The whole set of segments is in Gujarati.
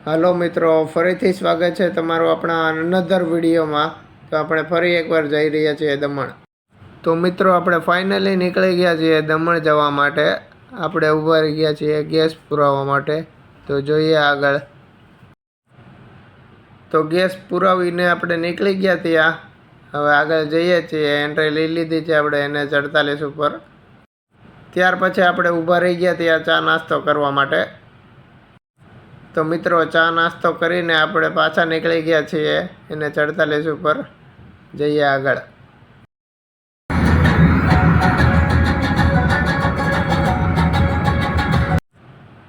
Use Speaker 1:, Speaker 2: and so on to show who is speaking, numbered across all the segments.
Speaker 1: હાલો મિત્રો, ફરીથી સ્વાગત છે તમારું આપણા અનધર વિડીયોમાં. તો આપણે ફરી એકવાર જઈ રહ્યા છીએ દમણ. તો મિત્રો આપણે ફાઇનલી નીકળી ગયા છીએ દમણ જવા માટે. આપણે ઊભા રહી ગયા છીએ ગેસ પુરાવવા માટે. તો જોઈએ આગળ. તો ગેસ પુરાવીને આપણે નીકળી ગયા ત્યાં. હવે આગળ જઈએ છીએ. એન્ટ્રી લઈ લીધી છે આપણે NH48 ઉપર. ત્યાર પછી આપણે ઊભા રહી ગયા ત્યાં ચા નાસ્તો કરવા માટે. તો મિત્રો ચા નાસ્તો કરીને આપણે પાછા નીકળી ગયા છીએ NH48 ઉપર. જઈએ આગળ.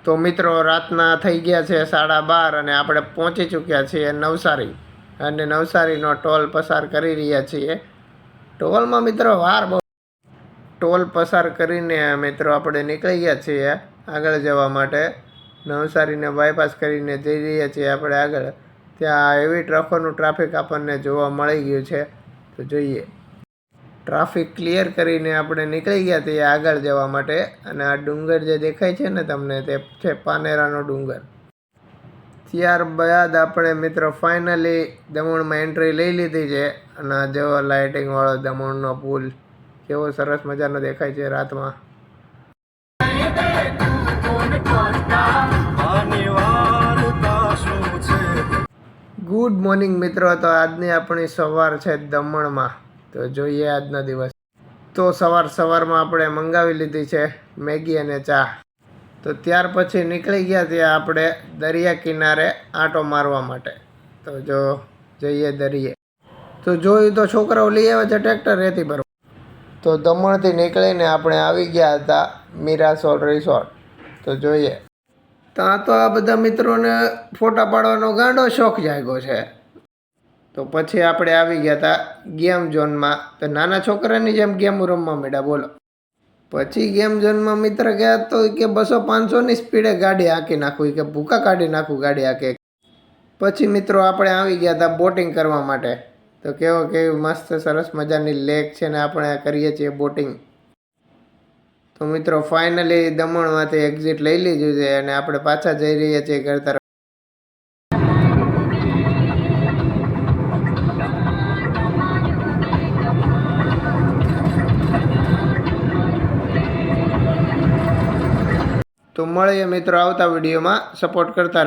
Speaker 1: તો મિત્રો રાતના થઈ ગયા છે 12:30 અને આપણે પહોંચી ચૂક્યા છીએ નવસારી. અને નવસારીનો ટોલ પસાર કરી રહ્યા છીએ. ટોલમાં મિત્રો વાર બહુ. ટોલ પસાર કરીને મિત્રો આપણે નીકળી ગયા છીએ આગળ જવા માટે. નવસારીને બાયપાસ કરીને જઈ રહ્યા છીએ આપણે આગળ. ત્યાં એવી ટ્રકોનું ટ્રાફિક આપણને જોવા મળી ગયું છે. તો જોઈએ. ટ્રાફિક ક્લિયર કરીને આપણે નીકળી ગયા છીએ આગળ જવા માટે. અને આ ડુંગર જે દેખાય છે ને તમને, તે છે પાનેરાનો ડુંગર. ત્યારબાદ આપણે મિત્રો ફાઇનલી દમણમાં એન્ટ્રી લઈ લીધી છે. અને જેવો લાઇટિંગવાળો દમણનો પુલ કેવો સરસ મજાનો દેખાય છે રાતમાં. ગુડ મોર્નિંગ મિત્રો. તો આજની આપણી સવાર છે દમણમાં. તો જોઈએ આજનો દિવસ. તો સવારમાં આપણે મંગાવી લીધી છે મેગી અને ચા. તો ત્યાર પછી નીકળી ગયા ત્યાં આપણે દરિયા કિનારે આંટો મારવા માટે. તો જો જઈએ દરિયે. તો જોયું તો છોકરાઓ લઈ આવે છે ટ્રેક્ટર રેતી ભરવા. તો દમણથી નીકળીને આપણે આવી ગયા હતા મીરાસોલ રિસોર્ટ. તો જોઈએ. ત્યાં તો આ બધા મિત્રોને ફોટા પાડવાનો ગાંડો શોખ જાગ્યો છે. તો પછી આપણે આવી ગયા હતા ગેમ ઝોનમાં. તો નાના છોકરાની જેમ ગેમ રમવા માંડ્યા બોલો. પછી ગેમ ઝોનમાં મિત્ર ગયા તો કે 200-500ની સ્પીડે ગાડી હાંકી નાખું, કે ભૂકા કાઢી નાખું ગાડી હાંકે. પછી મિત્રો આપણે આવી ગયા હતા બોટિંગ કરવા માટે. તો કેવી મસ્ત સરસ મજાની લેક છે ને આપણે કરીએ છીએ બોટિંગ. તો મિત્રો ફાઇનલી દમણમાંથી એક્ઝિટ લઈ લીધું છે અને આપણે પાછા જઈ રહ્યા છીએ ઘર તરફ. તો મળીએ મિત્રો આવતા વિડીયોમાં. સપોર્ટ કરતા રહે.